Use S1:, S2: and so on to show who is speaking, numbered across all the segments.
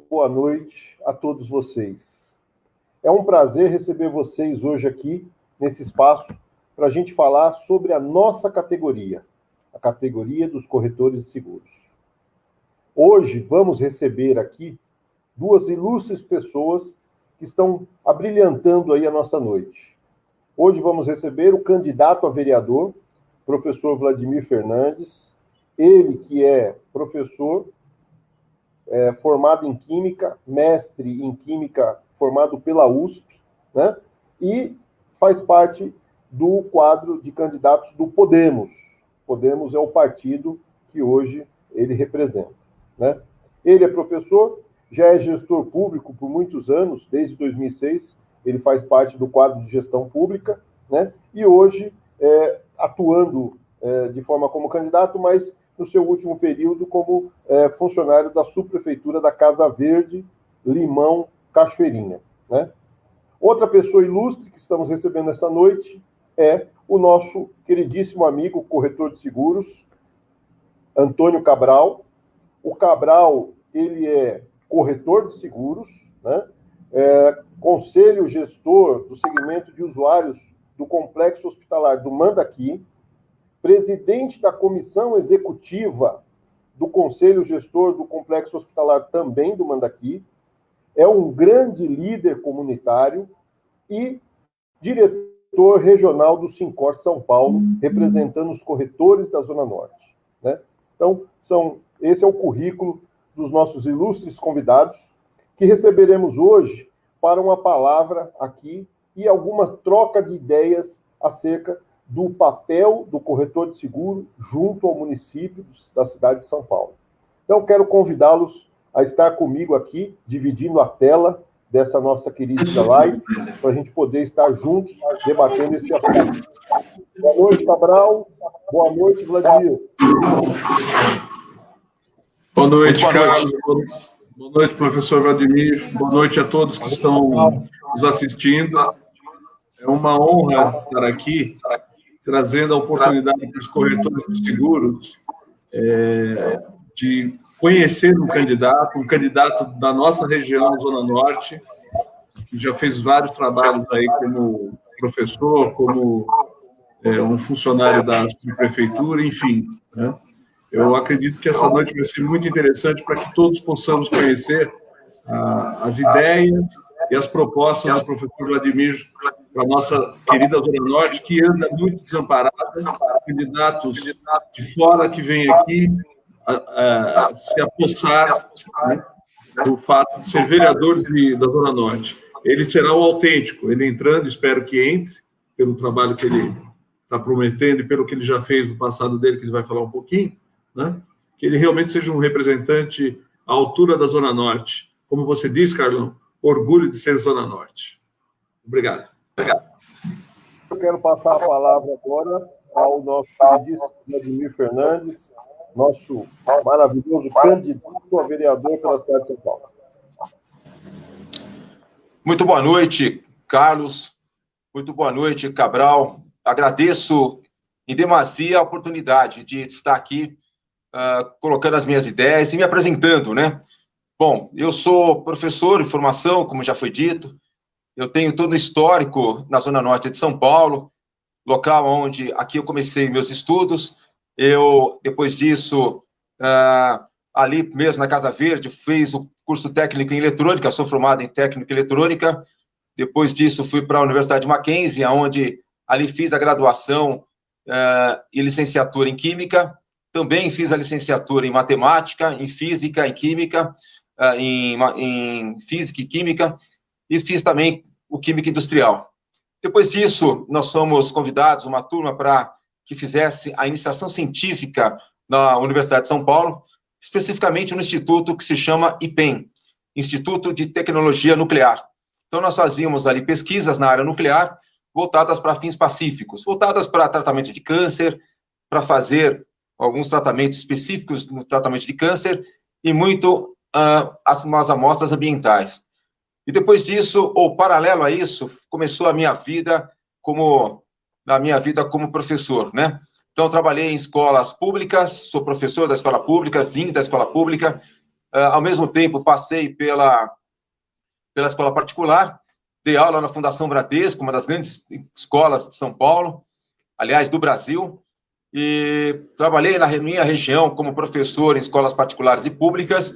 S1: Boa noite a todos vocês. É um prazer receber vocês hoje aqui, nesse espaço, para a gente falar sobre a nossa categoria, a categoria dos corretores de seguros. Hoje vamos receber aqui duas ilustres pessoas que estão abrilhantando aí a nossa noite. Hoje vamos receber o candidato a vereador, professor Vladimir Fernandes, ele que é professor formado em Química, mestre em Química formado pela USP, né? E faz parte do quadro de candidatos do Podemos. Podemos é o partido que hoje ele representa, né? Ele é professor, já é gestor público por muitos anos, desde 2006, ele faz parte do quadro de gestão pública, né? E hoje atuando de forma como candidato, mas no seu último período como funcionário da subprefeitura da Casa Verde, Limão, Cachoeirinha, né? Outra pessoa ilustre que estamos recebendo essa noite é o nosso queridíssimo amigo, corretor de seguros, Antônio Cabral. O Cabral, ele é corretor de seguros, né? Conselho gestor do segmento de usuários do Complexo Hospitalar do Mandaqui, presidente da comissão executiva do Conselho Gestor do Complexo Hospitalar também do Mandaqui, é um grande líder comunitário e diretor regional do Sincor São Paulo, representando os corretores da Zona Norte, né? Então, esse é o currículo dos nossos ilustres convidados, que receberemos hoje para uma palavra aqui e alguma troca de ideias acerca do papel do corretor de seguro junto ao município da cidade de São Paulo. Então, quero convidá-los a estar comigo aqui, dividindo a tela, dessa nossa querida live, para a gente poder estar juntos debatendo esse assunto. Boa noite, Cabral. Boa noite, Vladimir.
S2: Boa noite, Carlos. Boa noite, professor Vladimir. Boa noite a todos que estão nos assistindo. É uma honra estar aqui, trazendo a oportunidade para os corretores de seguros de conhecer um candidato da nossa região, Zona Norte, que já fez vários trabalhos aí como professor, como um funcionário da prefeitura, enfim, né? Eu acredito que essa noite vai ser muito interessante para que todos possamos conhecer as ideias e as propostas do professor Vladimir para a nossa querida Zona Norte, que anda muito desamparada, candidatos de fora que vêm aqui se apossar, né, do fato de ser vereador da Zona Norte. Ele será o autêntico, ele entrando, espero que entre, pelo trabalho que ele está prometendo e pelo que ele já fez no passado dele, que ele vai falar um pouquinho, né? Que ele realmente seja um representante à altura da Zona Norte. Como você disse, Carlão, orgulho de ser Zona Norte. Obrigado.
S1: Eu quero passar a palavra agora ao nosso Vladimir Fernandes, nosso maravilhoso candidato a vereador pela cidade de São Paulo.
S3: Muito boa noite, Carlos. Muito boa noite, Cabral. Agradeço em demasia a oportunidade de estar aqui colocando as minhas ideias e me apresentando, né? Bom, eu sou professor de formação, como já foi dito. Eu tenho todo o histórico na Zona Norte de São Paulo, local onde aqui eu comecei meus estudos. Eu, depois disso, ali mesmo na Casa Verde, fiz o curso técnico em eletrônica, sou formado em técnica em eletrônica. Depois disso, fui para a Universidade Mackenzie, onde ali fiz a graduação e licenciatura em Química. Também fiz a licenciatura em Matemática, em Física, em Química, em Física e Química, e fiz também o Química Industrial. Depois disso, nós fomos convidados, uma turma, para que fizesse a iniciação científica na Universidade de São Paulo, especificamente no instituto que se chama IPEN, Instituto de Tecnologia Nuclear. Então, nós fazíamos ali pesquisas na área nuclear, voltadas para fins pacíficos, voltadas para tratamento de câncer, para fazer alguns tratamentos específicos no tratamento de câncer, e muito as amostras ambientais. E depois disso, ou paralelo a isso, começou a minha vida como professor, né? Então, trabalhei em escolas públicas, sou professor da escola pública, vim da escola pública, ao mesmo tempo passei pela escola particular, dei aula na Fundação Bradesco, uma das grandes escolas de São Paulo, aliás, do Brasil, e trabalhei na minha região como professor em escolas particulares e públicas,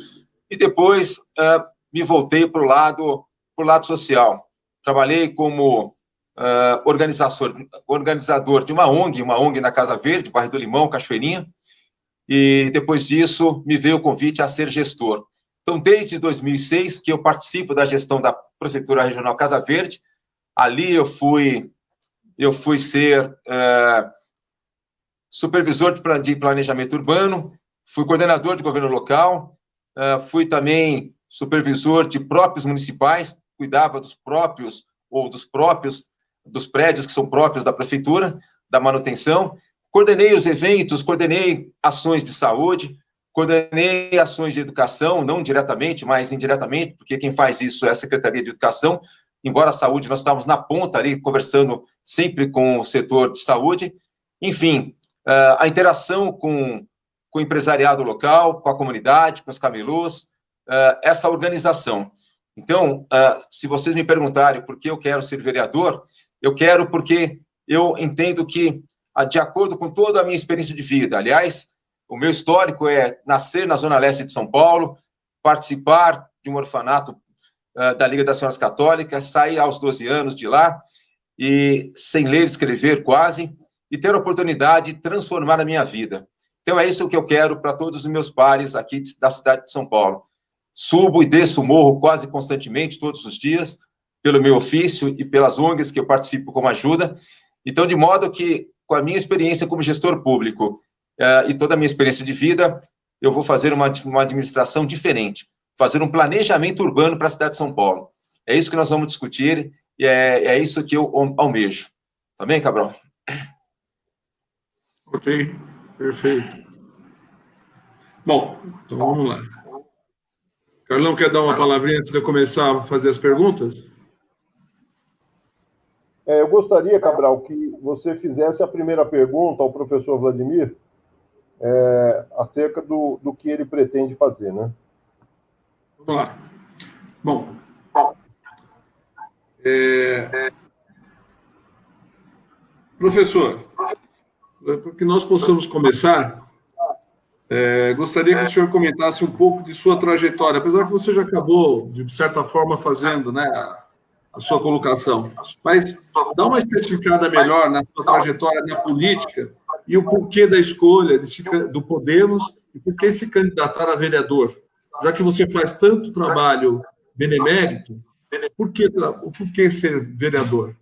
S3: e depois me voltei para o lado social. Trabalhei como organizador de uma ONG na Casa Verde, bairro do Limão, Cachoeirinha, e depois disso me veio o convite a ser gestor. Então, desde 2006 que eu participo da gestão da Prefeitura Regional Casa Verde. Ali eu fui ser supervisor de planejamento urbano, fui coordenador de governo local, fui também supervisor de próprios municipais, cuidava dos prédios que são próprios da prefeitura, da manutenção, coordenei os eventos, coordenei ações de saúde, coordenei ações de educação, não diretamente, mas indiretamente, porque quem faz isso é a Secretaria de Educação, embora a saúde, nós estávamos na ponta ali, conversando sempre com o setor de saúde. Enfim, a interação com o empresariado local, com a comunidade, com os camelôs, essa organização. Então, se vocês me perguntarem por que eu quero ser vereador, eu quero porque eu entendo que, de acordo com toda a minha experiência de vida, aliás, o meu histórico é nascer na Zona Leste de São Paulo, participar de um orfanato da Liga das Senhoras Católicas, sair aos 12 anos de lá, e sem ler e escrever quase, e ter a oportunidade de transformar a minha vida. Então, é isso que eu quero para todos os meus pares aqui da cidade de São Paulo. Subo e desço o morro quase constantemente, todos os dias, pelo meu ofício e pelas ONGs que eu participo como ajuda. Então, de modo que, com a minha experiência como gestor público e toda a minha experiência de vida, eu vou fazer uma administração diferente, fazer um planejamento urbano para a cidade de São Paulo. É isso que nós vamos discutir e é isso que eu almejo. Tá bem, Cabral?
S2: Ok, perfeito. Bom, então vamos lá. Carlão, quer dar uma palavrinha antes de eu começar a fazer as perguntas?
S1: Eu gostaria, Cabral, que você fizesse a primeira pergunta ao professor Vladimir acerca do que ele pretende fazer, né?
S2: Vamos lá. Bom, professor, para que nós possamos começar, gostaria que o senhor comentasse um pouco de sua trajetória, apesar que você já acabou, de certa forma, fazendo, né, a sua colocação, mas dá uma especificada melhor na sua trajetória na política e o porquê da escolha do Podemos e por que se candidatar a vereador, já que você faz tanto trabalho benemérito, por que ser vereador?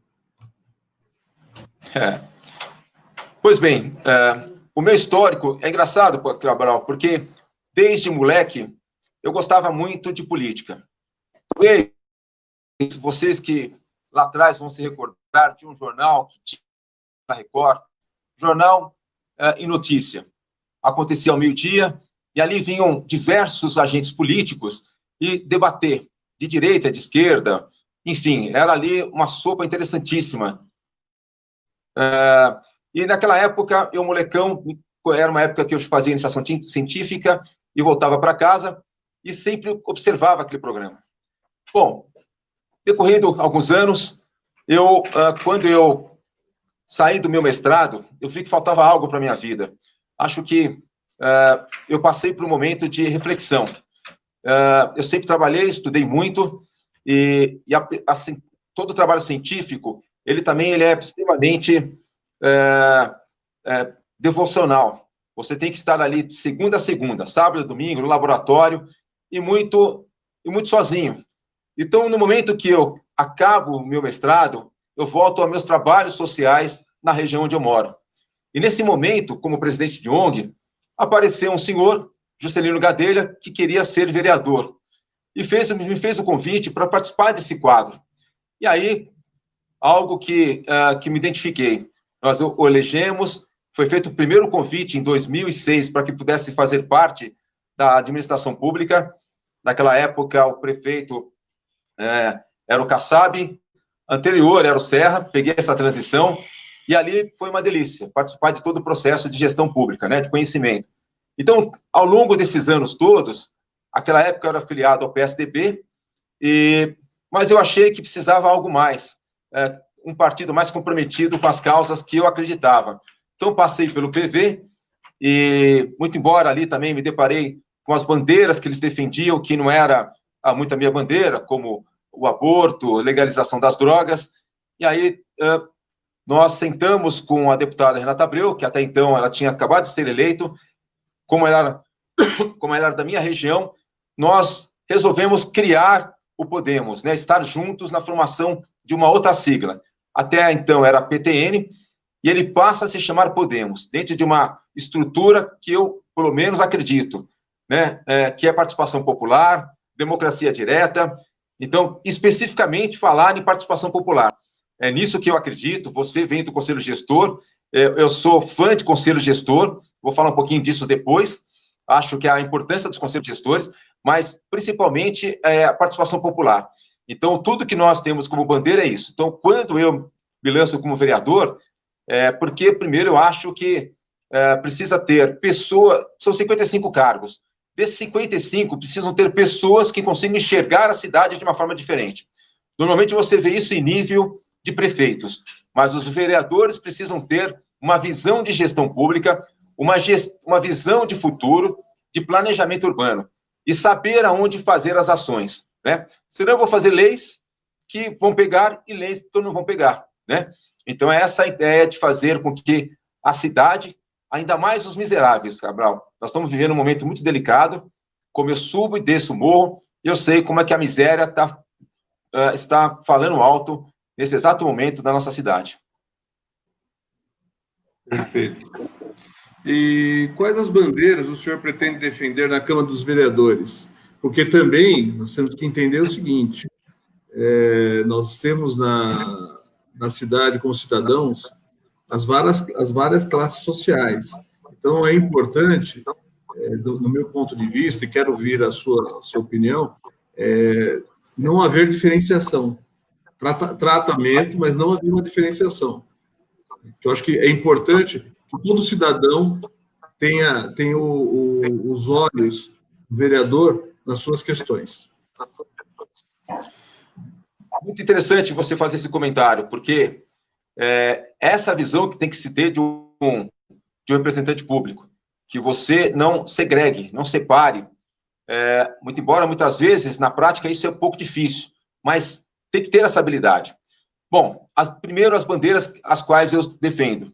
S3: Pois bem, o meu histórico é engraçado, Cabral, porque desde moleque eu gostava muito de política. Talvez vocês que lá atrás vão se recordar de um jornal que tinha na Record, Jornal e Notícia. Acontecia ao meio-dia e ali vinham diversos agentes políticos e debater de direita, de esquerda, enfim, era ali uma sopa interessantíssima. E naquela época, eu, molecão, era uma época que eu fazia iniciação científica e voltava para casa e sempre observava aquele programa. Bom, decorrendo alguns anos, quando eu saí do meu mestrado, eu vi que faltava algo para a minha vida. Acho que eu passei por um momento de reflexão. Eu sempre trabalhei, estudei muito, e assim, todo o trabalho científico, ele é extremamente devocional. Você tem que estar ali de segunda a segunda, sábado e domingo, no laboratório, e muito sozinho. Então, no momento que eu acabo o meu mestrado, eu volto aos meus trabalhos sociais na região onde eu moro. E nesse momento, como presidente de ONG, apareceu um senhor, Juscelino Gadelha, que queria ser vereador. E me fez o convite para participar desse quadro. E aí, algo que me identifiquei. Nós o elegemos, foi feito o primeiro convite em 2006 para que pudesse fazer parte da administração pública. Naquela época, o prefeito era o Kassab, anterior era o Serra, peguei essa transição, e ali foi uma delícia, participar de todo o processo de gestão pública, né, de conhecimento. Então, ao longo desses anos todos, aquela época eu era afiliado ao PSDB, mas eu achei que precisava algo mais, um partido mais comprometido com as causas que eu acreditava. Então, passei pelo PV, e muito embora ali também me deparei com as bandeiras que eles defendiam, que não era muito a minha bandeira, como o aborto, legalização das drogas, e aí nós sentamos com a deputada Renata Abreu, que até então ela tinha acabado de ser eleita, como ela era da minha região, nós resolvemos criar o Podemos, né, estar juntos na formação de uma outra sigla. Até então era PTN, e ele passa a se chamar Podemos, dentro de uma estrutura que eu, pelo menos, acredito, né, que é participação popular, democracia direta. Então, especificamente, falar em participação popular. É nisso que eu acredito. Você vem do Conselho Gestor, eu sou fã de Conselho Gestor, vou falar um pouquinho disso depois, acho que a importância dos Conselhos Gestores, mas, principalmente, a participação popular. Então, tudo que nós temos como bandeira é isso. Então, quando eu me lanço como vereador, porque, primeiro, eu acho que precisa ter pessoas, são 55 cargos, desses 55 precisam ter pessoas que consigam enxergar a cidade de uma forma diferente. Normalmente você vê isso em nível de prefeitos, mas os vereadores precisam ter uma visão de gestão pública, uma visão de futuro, de planejamento urbano, e saber aonde fazer as ações, né? Senão eu vou fazer leis que vão pegar e leis que não vão pegar, né? Então, é essa a ideia de fazer com que a cidade, ainda mais os miseráveis, Cabral, nós estamos vivendo um momento muito delicado, como eu subo e desço o morro, eu sei como é que a miséria está falando alto nesse exato momento da nossa cidade.
S2: Perfeito. E quais as bandeiras o senhor pretende defender na Câmara dos Vereadores? Porque também nós temos que entender o seguinte, nós temos na cidade, como cidadãos, as várias classes sociais. Então, é importante, do meu ponto de vista, e quero ouvir a sua opinião, não haver diferenciação. Tratamento, mas não haver uma diferenciação. Eu acho que é importante que todo cidadão tenha os olhos do vereador nas suas questões.
S3: Muito interessante você fazer esse comentário, porque essa visão que tem que se ter de um representante público, que você não segregue, não separe, muito embora muitas vezes, na prática, isso é um pouco difícil, mas tem que ter essa habilidade. Bom, primeiro as bandeiras as quais eu defendo.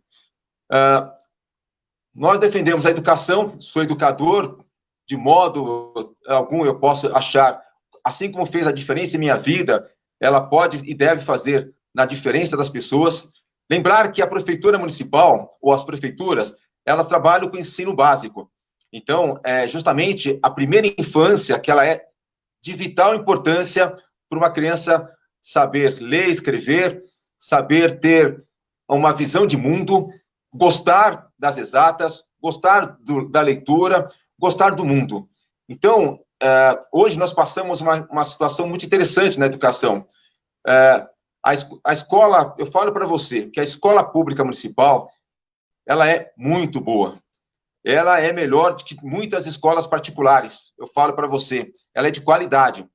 S3: Nós defendemos a educação, sou educador, de modo algum eu posso achar, assim como fez a diferença em minha vida, ela pode e deve fazer na diferença das pessoas. Lembrar que a prefeitura municipal, ou as prefeituras, elas trabalham com ensino básico. Então, justamente a primeira infância, que ela é de vital importância para uma criança saber ler, escrever, saber ter uma visão de mundo, gostar das exatas, gostar da leitura, gostar do mundo. Então, hoje nós passamos uma situação muito interessante na educação. A escola, eu falo para você, que a escola pública municipal, ela é muito boa. Ela é melhor do que muitas escolas particulares. Eu falo para você, ela é de qualidade.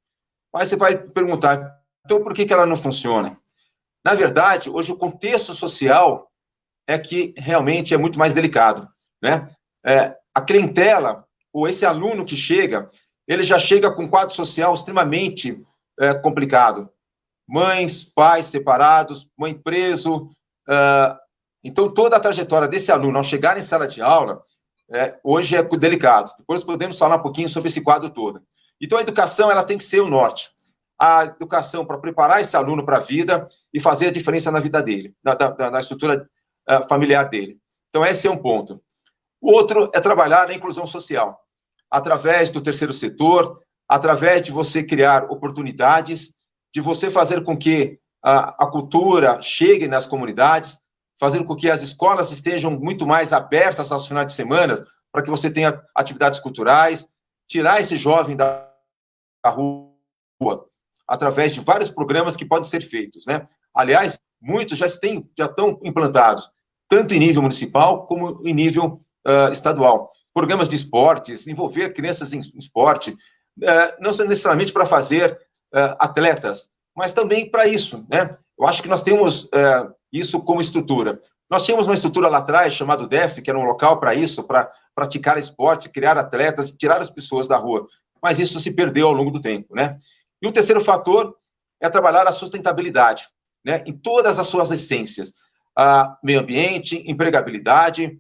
S3: Mas você vai perguntar, então por que ela não funciona? Na verdade, hoje o contexto social é que realmente é muito mais delicado, né? A clientela, ou esse aluno que chega, ele já chega com um quadro social extremamente complicado. Mães, pais separados, mãe preso. Então, toda a trajetória desse aluno ao chegar em sala de aula, hoje é delicado. Depois podemos falar um pouquinho sobre esse quadro todo. Então, a educação ela tem que ser o norte. A educação para preparar esse aluno para a vida e fazer a diferença na vida dele, na estrutura familiar dele. Então, esse é um ponto. O outro é trabalhar na inclusão social, através do terceiro setor, através de você criar oportunidades, de você fazer com que a cultura chegue nas comunidades, fazer com que as escolas estejam muito mais abertas aos finais de semana, para que você tenha atividades culturais, tirar esse jovem da rua, através de vários programas que podem ser feitos, né? Aliás, muitos já estão implantados, tanto em nível municipal como em nível estadual. Programas de esportes, envolver crianças em esporte, não necessariamente para fazer atletas, mas também para isso, né? Eu acho que nós temos isso como estrutura. Nós tínhamos uma estrutura lá atrás, chamada DEF, que era um local para isso, para praticar esporte, criar atletas, tirar as pessoas da rua. Mas isso se perdeu ao longo do tempo, né? E o terceiro fator é trabalhar a sustentabilidade, né? Em todas as suas essências. Meio ambiente, empregabilidade,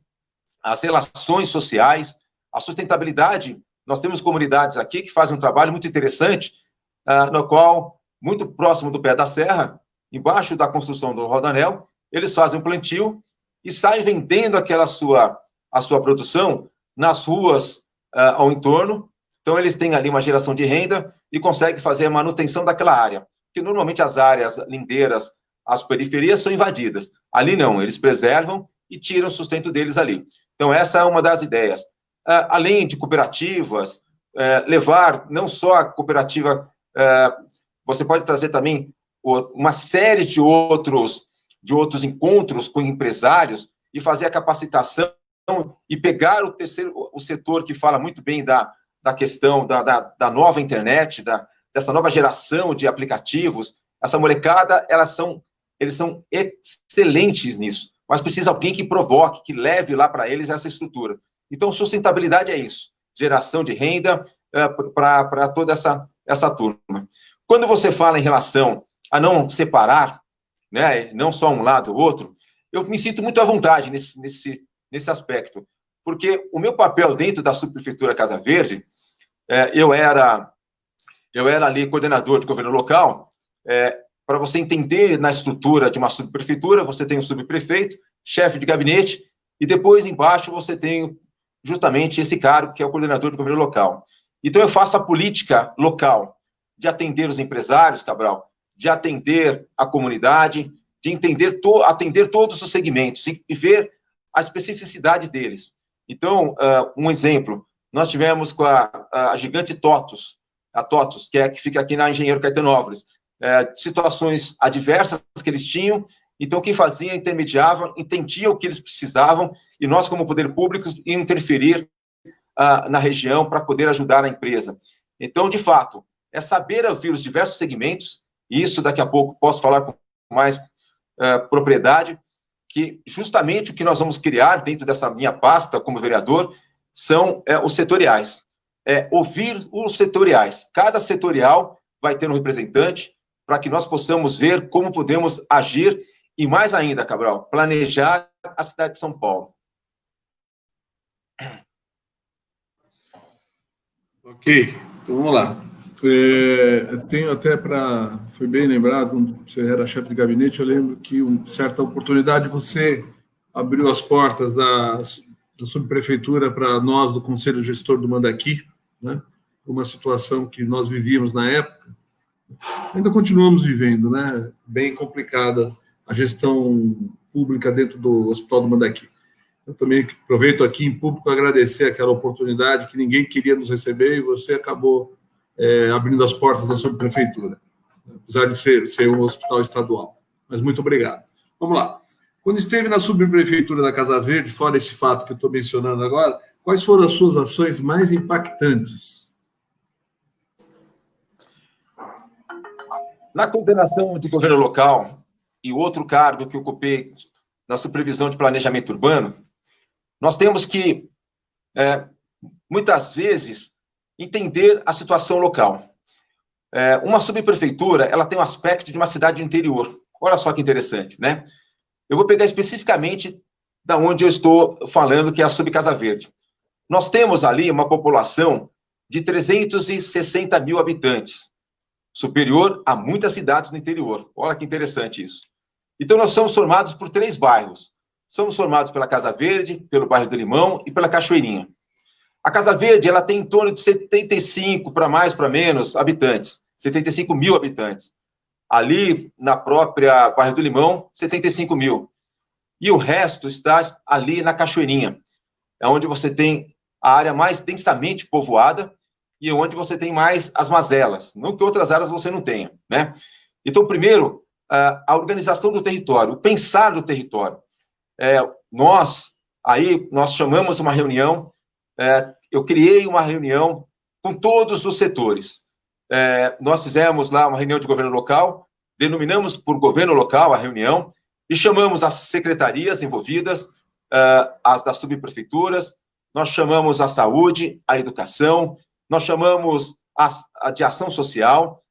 S3: as relações sociais, a sustentabilidade. Nós temos comunidades aqui que fazem um trabalho muito interessante, no qual, muito próximo do pé da serra, embaixo da construção do Rodoanel, eles fazem um plantio e saem vendendo a sua produção nas ruas ao entorno. Então, eles têm ali uma geração de renda e conseguem fazer a manutenção daquela área. Porque, normalmente, as áreas lindeiras, as periferias, são invadidas. Ali, não. Eles preservam e tiram o sustento deles ali. Então, essa é uma das ideias. Além de cooperativas, levar não só a cooperativa... você pode trazer também uma série de outros encontros com empresários e fazer a capacitação e pegar o setor que fala muito bem da questão da nova internet, dessa nova geração de aplicativos. Essa molecada, eles são excelentes nisso, mas precisa alguém que provoque, que leve lá para eles essa estrutura. Então, sustentabilidade é isso, geração de renda para toda essa turma. Quando você fala em relação a não separar, né, não só um lado ou outro, eu me sinto muito à vontade nesse aspecto, porque o meu papel dentro da subprefeitura Casa Verde, eu era ali coordenador de governo local. Para você entender na estrutura de uma subprefeitura, você tem um subprefeito, chefe de gabinete, e depois embaixo você tem justamente esse cargo que é o coordenador de governo local. Então eu faço a política local de atender os empresários, Cabral, de atender a comunidade, de atender todos os segmentos e ver a especificidade deles. Então, um exemplo, nós tivemos com a gigante TOTUS, a TOTUS, que fica aqui na Engenheiro Caetanópolis, situações adversas que eles tinham. Então, quem fazia, intermediava, entendia o que eles precisavam, e nós, como poder público, interferir na região para poder ajudar a empresa. Então, de fato, é saber ouvir os diversos segmentos, e isso daqui a pouco posso falar com mais propriedade, que justamente o que nós vamos criar dentro dessa minha pasta como vereador são os setoriais. Ouvir os setoriais. Cada setorial vai ter um representante para que nós possamos ver como podemos agir e, mais ainda, Cabral, planejar a cidade de São Paulo.
S2: Ok, então vamos lá. Tenho até foi bem lembrado, quando você era chefe de gabinete, eu lembro que, em certa oportunidade, você abriu as portas da subprefeitura para nós, do Conselho Gestor do Mandaqui, né? Uma situação que nós vivíamos na época, ainda continuamos vivendo, né? Bem complicada a gestão pública dentro do Hospital do Mandaqui. Eu também aproveito aqui em público agradecer aquela oportunidade que ninguém queria nos receber e você acabou abrindo as portas da subprefeitura, apesar de ser um hospital estadual. Mas muito obrigado. Vamos lá. Quando esteve na subprefeitura da Casa Verde, fora esse fato que eu estou mencionando agora, quais foram as suas ações mais impactantes?
S3: Na coordenação de governo local e outro cargo que ocupei na supervisão de planejamento urbano, nós temos que, muitas vezes, entender a situação local. Uma subprefeitura, ela tem um aspecto de uma cidade do interior. Olha só que interessante, né? Eu vou pegar especificamente da onde eu estou falando, que é a Subcasa Verde. Nós temos ali uma população de 360 mil habitantes, superior a muitas cidades no interior. Olha que interessante isso. Então, nós somos formados por 3 bairros. Somos formados pela Casa Verde, pelo bairro do Limão e pela Cachoeirinha. A Casa Verde, ela tem em torno de 75, para mais, para menos, habitantes. 75 mil habitantes. Ali, na própria bairro do Limão, 75 mil. E o resto está ali na Cachoeirinha, é onde você tem a área mais densamente povoada e onde você tem mais as mazelas. Não que outras áreas você não tenha, né? Então, primeiro, a organização do território, o pensar do território. Nós chamamos uma reunião, eu criei uma reunião com todos os setores. Nós fizemos lá uma reunião de governo local, denominamos por governo local a reunião e chamamos as secretarias envolvidas, as das subprefeituras, nós chamamos a saúde, a educação, nós chamamos a de ação social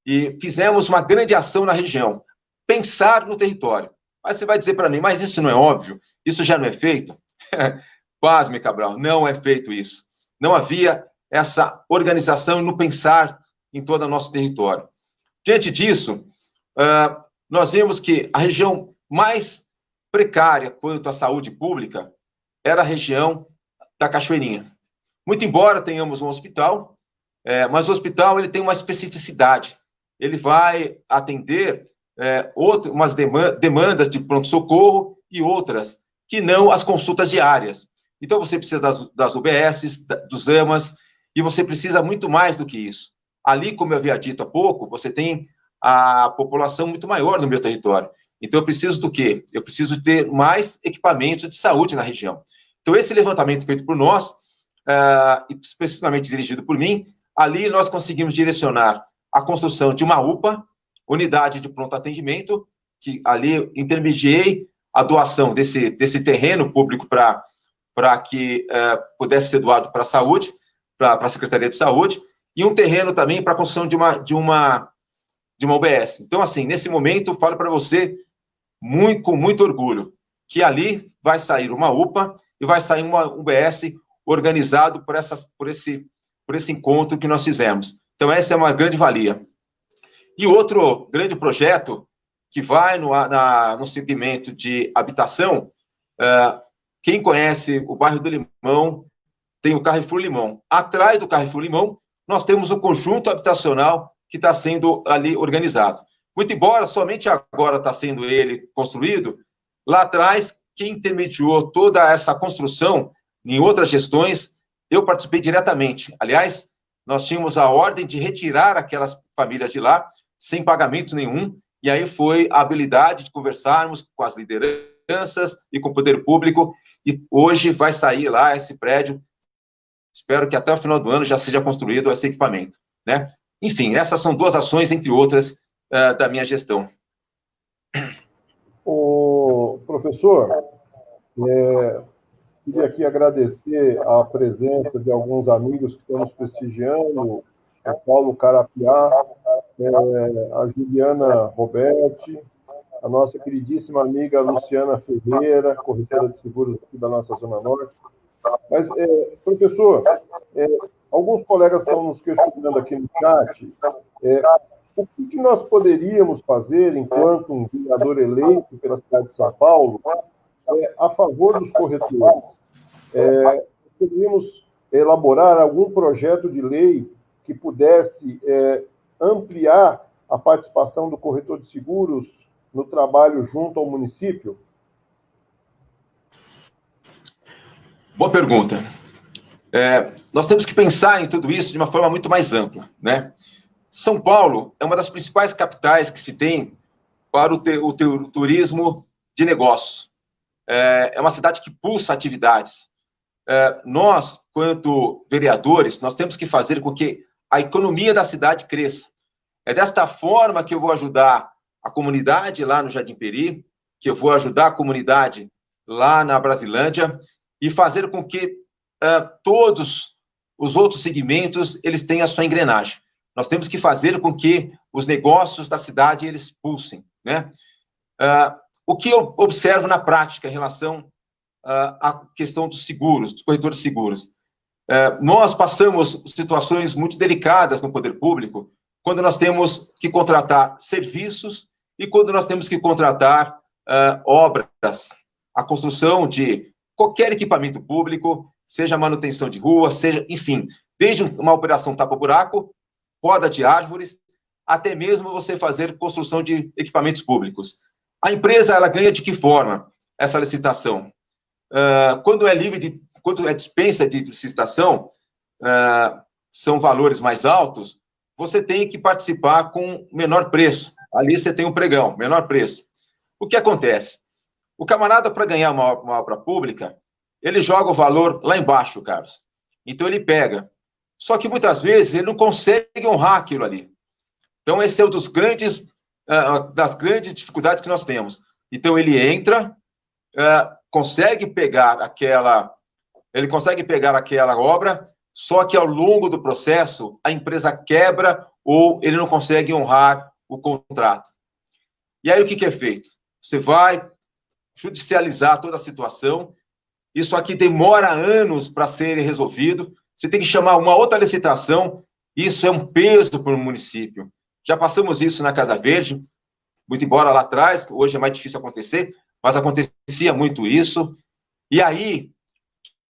S3: e fizemos uma grande ação na região. Pensar no território. Mas você vai dizer para mim, mas isso não é óbvio? Isso já não é feito? Pasme, Cabral, não é feito isso. Não havia essa organização no pensar em todo o nosso território. Diante disso, nós vimos que a região mais precária quanto à saúde pública era a região da Cachoeirinha. Muito embora tenhamos um hospital, mas o hospital ele tem uma especificidade. Ele vai atender umas demandas de pronto-socorro e outras que não as consultas diárias. Então, você precisa das UBSs, dos AMAs, e você precisa muito mais do que isso. Ali, como eu havia dito há pouco, você tem a população muito maior no meu território. Então, eu preciso do quê? Eu preciso ter mais equipamentos de saúde na região. Então, esse levantamento feito por nós, especificamente dirigido por mim, ali nós conseguimos direcionar a construção de uma UPA, unidade de pronto atendimento, que ali intermediei a doação desse terreno público para que pudesse ser doado para a saúde, para a Secretaria de Saúde, e um terreno também para a construção de uma UBS. Então, assim, nesse momento, falo para você, com muito orgulho, que ali vai sair uma UPA e vai sair uma UBS organizado por esse encontro que nós fizemos. Então, essa é uma grande valia. E outro grande projeto que vai no segmento de habitação, quem conhece o bairro do Limão, tem o Carrefour Limão. Atrás do Carrefour Limão, nós temos um conjunto habitacional que está sendo ali organizado. Muito embora somente agora está sendo ele construído, lá atrás, quem intermediou toda essa construção em outras gestões, eu participei diretamente. Aliás, nós tínhamos a ordem de retirar aquelas famílias de lá, sem pagamento nenhum, e aí foi a habilidade de conversarmos com as lideranças e com o poder público, e hoje vai sair lá esse prédio. Espero que até o final do ano já seja construído esse equipamento, né? Enfim, essas são duas ações, entre outras, da minha gestão.
S1: O professor, queria aqui agradecer a presença de alguns amigos que estão nos prestigiando, o Paulo Carapiá, a Juliana Roberti, a nossa queridíssima amiga Luciana Ferreira, corretora de seguros aqui da nossa Zona Norte. Mas, professor, alguns colegas estão nos questionando aqui no chat, o que nós poderíamos fazer, enquanto um vereador eleito pela cidade de São Paulo, a favor dos corretores? Poderíamos elaborar algum projeto de lei que pudesse ampliar a participação do corretor de seguros no trabalho junto ao município?
S3: Boa pergunta. Nós temos que pensar em tudo isso de uma forma muito mais ampla, né? São Paulo é uma das principais capitais que se tem para o turismo de negócios. É uma cidade que pulsa atividades. Nós, quanto vereadores, nós temos que fazer com que a economia da cidade cresça. É desta forma que eu vou ajudar a comunidade lá no Jardim Peri, que eu vou ajudar a comunidade lá na Brasilândia, e fazer com que todos os outros segmentos eles tenham a sua engrenagem. Nós temos que fazer com que os negócios da cidade eles pulsem, né? O que eu observo na prática em relação à questão dos seguros, dos corretores de seguros? Nós passamos situações muito delicadas no poder público quando nós temos que contratar serviços e quando nós temos que contratar obras, a construção de qualquer equipamento público, seja manutenção de rua, seja, enfim, desde uma operação tapa-buraco, poda de árvores, até mesmo você fazer construção de equipamentos públicos. A empresa, ela ganha de que forma essa licitação? Quando é dispensa de licitação, são valores mais altos, você tem que participar com menor preço. Ali você tem um pregão, menor preço. O que acontece? O camarada, para ganhar uma obra pública, ele joga o valor lá embaixo, Carlos. Então, ele pega. Só que, muitas vezes, ele não consegue honrar aquilo ali. Então, esse é um das grandes dificuldades que nós temos. Então, ele entra, consegue pegar aquela obra, só que, ao longo do processo, a empresa quebra ou ele não consegue honrar o contrato. E aí, o que é feito? Você vai judicializar toda a situação. Isso aqui demora anos para ser resolvido. Você tem que chamar uma outra licitação. Isso é um peso para o município. Já passamos isso na Casa Verde, muito embora lá atrás, hoje é mais difícil acontecer, mas acontecia muito isso. E aí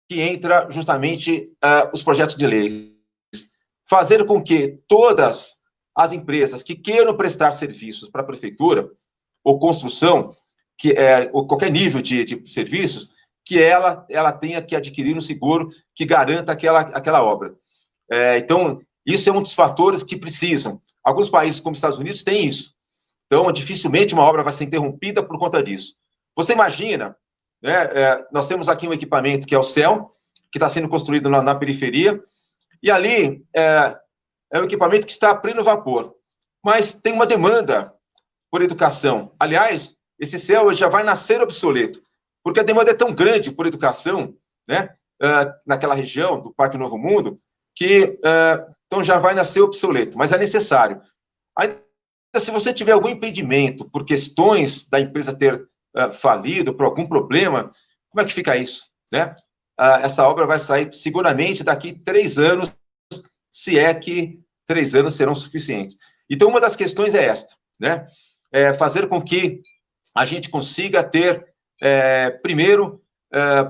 S3: que entra justamente os projetos de lei. Fazer com que todas as empresas que queiram prestar serviços para a prefeitura, ou construção, ou qualquer nível de serviços, que ela tenha que adquirir um seguro que garanta aquela obra. Então, isso é um dos fatores que precisam. Alguns países, como os Estados Unidos, têm isso. Então, dificilmente uma obra vai ser interrompida por conta disso. Você imagina, né, nós temos aqui um equipamento que é o CEL, que está sendo construído na periferia, e ali é um equipamento que está a pleno vapor. Mas tem uma demanda por educação. Aliás, esse CEL já vai nascer obsoleto, porque a demanda é tão grande por educação, né, naquela região do Parque Novo Mundo, que então já vai nascer obsoleto, mas é necessário. Ainda se você tiver algum impedimento por questões da empresa ter falido, por algum problema, como é que fica isso, né? Essa obra vai sair seguramente daqui 3 anos, se é que 3 anos serão suficientes. Então, uma das questões é esta, né? Fazer com que a gente consiga ter, primeiro,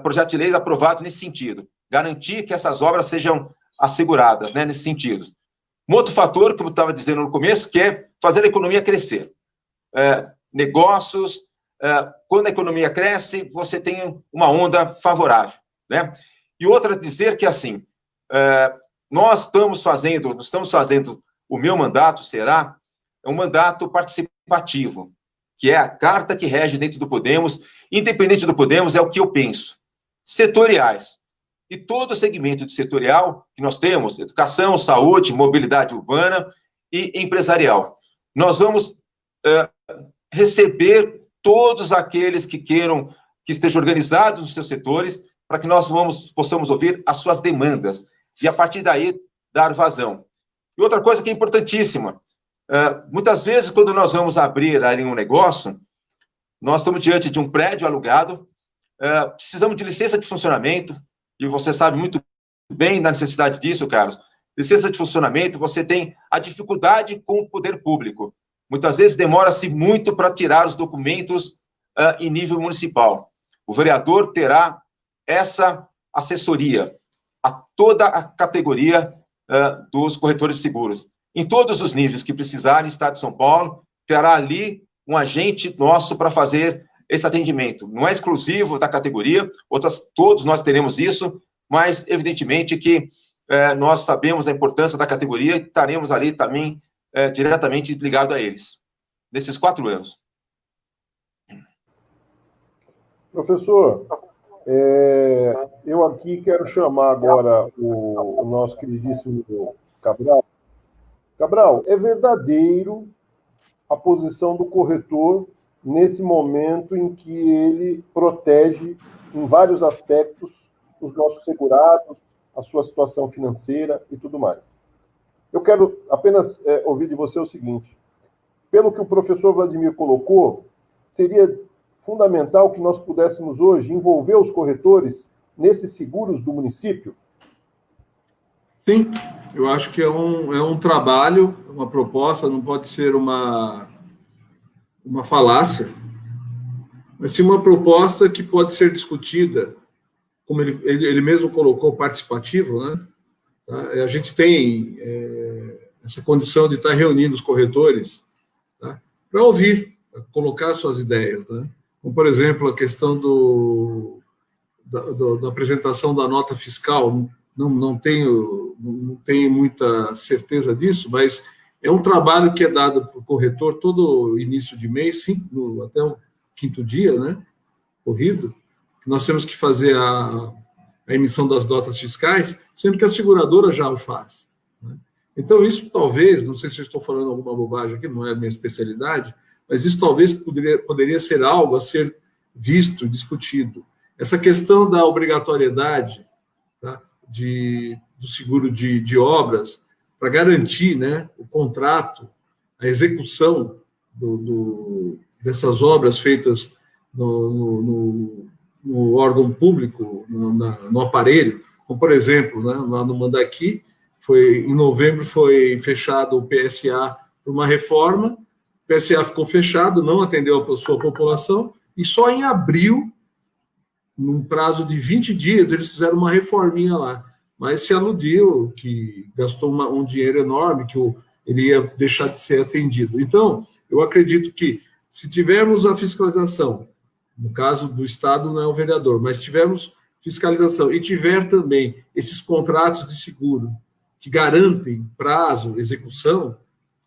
S3: projeto de lei aprovado nesse sentido. Garantir que essas obras sejam asseguradas, né, nesse sentido. Um outro fator, como eu estava dizendo no começo, que é fazer a economia crescer. Negócios, quando a economia cresce, você tem uma onda favorável, né? E outra dizer que, assim, nós estamos fazendo, o meu mandato será um mandato participativo, que é a carta que rege dentro do Podemos, independente do Podemos, é o que eu penso. Setoriais. E todo o segmento de setorial que nós temos, educação, saúde, mobilidade urbana e empresarial. Nós vamos receber todos aqueles que queiram, que estejam organizados nos seus setores, para que nós possamos ouvir as suas demandas e, a partir daí, dar vazão. E outra coisa que é importantíssima, muitas vezes, quando nós vamos abrir ali um negócio, nós estamos diante de um prédio alugado, precisamos de licença de funcionamento, e você sabe muito bem da necessidade disso, Carlos. Licença de funcionamento, você tem a dificuldade com o poder público. Muitas vezes demora-se muito para tirar os documentos em nível municipal. O vereador terá essa assessoria a toda a categoria dos corretores de seguros. Em todos os níveis que precisarem, Estado de São Paulo, terá ali um agente nosso para fazer esse atendimento. Não é exclusivo da categoria, todos nós teremos isso, mas evidentemente que nós sabemos a importância da categoria e estaremos ali também diretamente ligado a eles, nesses 4 anos.
S1: Professor, eu aqui quero chamar agora o nosso queridíssimo Cabral. Cabral, é verdadeiro a posição do corretor nesse momento em que ele protege, em vários aspectos, os nossos segurados, a sua situação financeira e tudo mais. Eu quero apenas ouvir de você o seguinte: pelo que o professor Vladimir colocou, seria fundamental que nós pudéssemos hoje envolver os corretores nesses seguros do município?
S2: Sim, eu acho que é um trabalho, uma proposta, não pode ser uma falácia, mas sim uma proposta que pode ser discutida, como ele mesmo colocou, participativo, né? A gente tem essa condição de estar reunindo os corretores, tá? Para ouvir, pra colocar suas ideias, né? Como, por exemplo, a questão da apresentação da nota fiscal. Não tenho muita certeza disso, mas é um trabalho que é dado para o corretor todo início de mês, até o 5º dia, né, corrido, que nós temos que fazer a emissão das notas fiscais, sendo que a seguradora já o faz, né? Então, isso talvez, não sei se eu estou falando alguma bobagem aqui, não é a minha especialidade, mas isso talvez poderia ser algo a ser visto, discutido. Essa questão da obrigatoriedade, tá, do seguro de obras, para garantir, né, o contrato, a execução dessas obras feitas no órgão público, no aparelho, como, por exemplo, né, lá no Mandaqui, em novembro foi fechado o PSA por uma reforma, o PSA ficou fechado, não atendeu a sua população, e só em abril, num prazo de 20 dias, eles fizeram uma reforminha lá, mas se aludiu que gastou um dinheiro enorme, que ele ia deixar de ser atendido. Então, eu acredito que, se tivermos a fiscalização, no caso do Estado não é o vereador, mas tivermos fiscalização e tiver também esses contratos de seguro que garantem prazo, execução,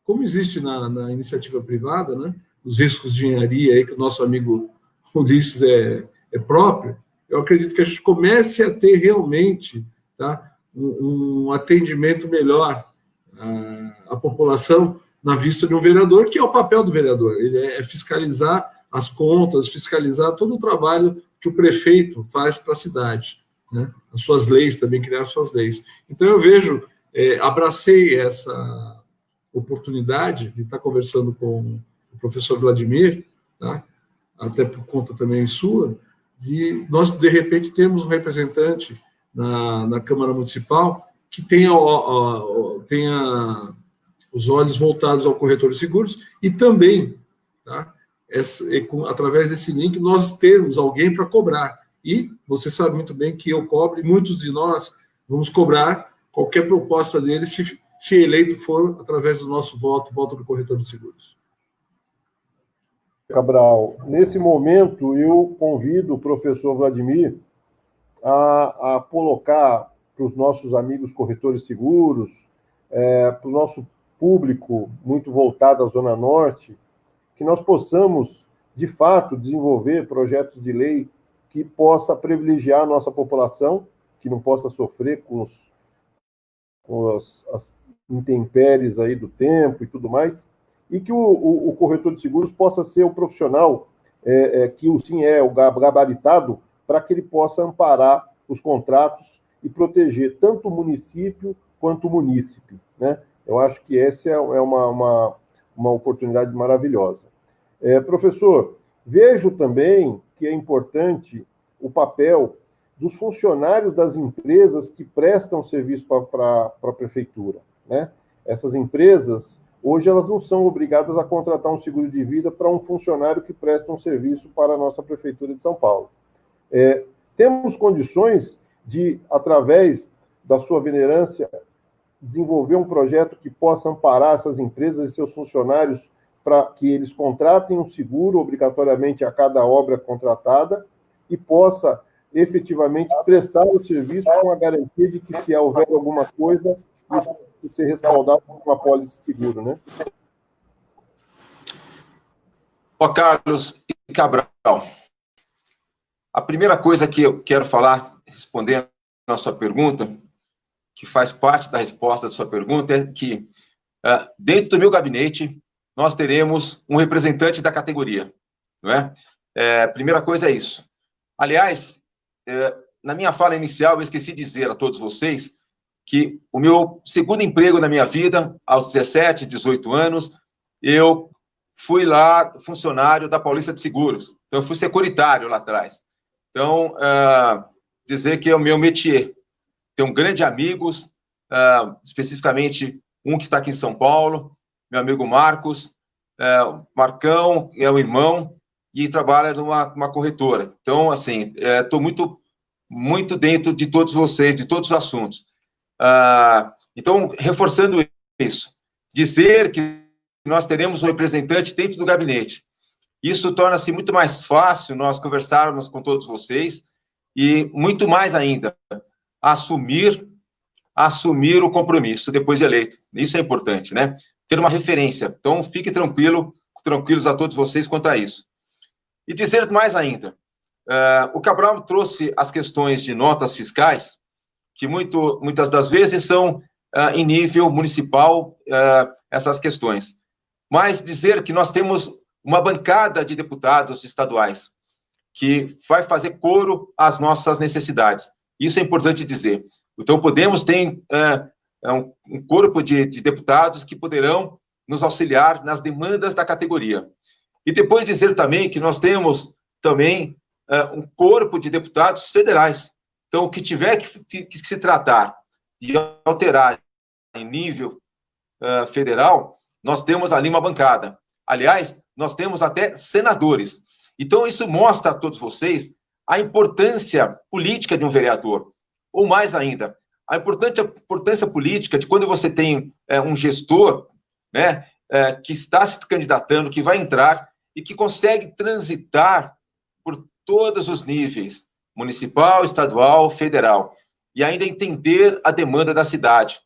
S2: como existe na iniciativa privada, né, os riscos de engenharia aí que o nosso amigo Ulisses é próprio, eu acredito que a gente comece a ter realmente, tá, um atendimento melhor à população na vista de um vereador, que é o papel do vereador, ele é fiscalizar as contas, fiscalizar todo o trabalho que o prefeito faz para a cidade, né, as suas leis também, criar suas leis. Então eu vejo, abracei essa oportunidade de estar conversando com o professor Vladimir, tá, até por conta também sua, de nós, de repente, temos um representante na Câmara Municipal que tenha os olhos voltados ao corretor de seguros e também, tá, através desse link, nós termos alguém para cobrar. E você sabe muito bem que eu cobro, e muitos de nós vamos cobrar qualquer proposta dele se eleito for através do nosso voto do corretor de seguros.
S1: Cabral, nesse momento eu convido o professor Vladimir a colocar para os nossos amigos corretores seguros, para o nosso público muito voltado à Zona Norte, que nós possamos, de fato, desenvolver projetos de lei que possa privilegiar a nossa população, que não possa sofrer com as intempéries aí do tempo e tudo mais, e que o corretor de seguros possa ser o profissional que o sim é o gabaritado para que ele possa amparar os contratos e proteger tanto o município quanto o munícipe, né? Eu acho que essa é uma oportunidade maravilhosa. Professor, vejo também que é importante o papel dos funcionários das empresas que prestam serviço para a prefeitura, né? Essas empresas, hoje, elas não são obrigadas a contratar um seguro de vida para um funcionário que presta um serviço para a nossa prefeitura de São Paulo. Temos condições de, através da sua venerância, desenvolver um projeto que possa amparar essas empresas e seus funcionários para que eles contratem um seguro obrigatoriamente a cada obra contratada e possa efetivamente prestar o serviço com a garantia de que, se houver alguma coisa, isso ser respaldado por uma pólice de seguro, né?
S3: Ó, Carlos e Cabral, a primeira coisa que eu quero falar, respondendo a sua pergunta, que faz parte da resposta da sua pergunta, é que dentro do meu gabinete nós teremos um representante da categoria, não é? Primeira coisa é isso. Aliás, na minha fala inicial, eu esqueci de dizer a todos vocês que o meu segundo emprego na minha vida, aos 17, 18 anos, eu fui lá funcionário da Paulista de Seguros. Então, eu fui securitário lá atrás. Então, dizer que é o meu métier. Tenho grandes amigos, especificamente um que está aqui em São Paulo, meu amigo Marcos, Marcão, é o irmão, e trabalha numa corretora. Então, assim, estou muito dentro de todos vocês, de todos os assuntos. Então, reforçando isso, dizer que nós teremos um representante dentro do gabinete. Isso torna-se muito mais fácil nós conversarmos com todos vocês e, muito mais ainda, assumir o compromisso depois de eleito. Isso é importante, né? Ter uma referência. Então, fiquem tranquilos a todos vocês quanto a isso. E dizer mais ainda, o Cabral trouxe as questões de notas fiscais, que muitas das vezes são em nível municipal, essas questões. Mas dizer que nós temos uma bancada de deputados estaduais que vai fazer coro às nossas necessidades. Isso é importante dizer. Então, podemos ter um corpo de deputados que poderão nos auxiliar nas demandas da categoria. E depois dizer também que nós temos também um corpo de deputados federais. Então, o que tiver que se tratar e alterar em nível federal, nós temos ali uma bancada. Aliás, nós temos até senadores. Então, isso mostra a todos vocês a importância política de um vereador. Ou mais ainda, a importância política de quando você tem um gestor, né, que está se candidatando, que vai entrar e que consegue transitar por todos os níveis, municipal, estadual, federal, e ainda entender a demanda da cidade,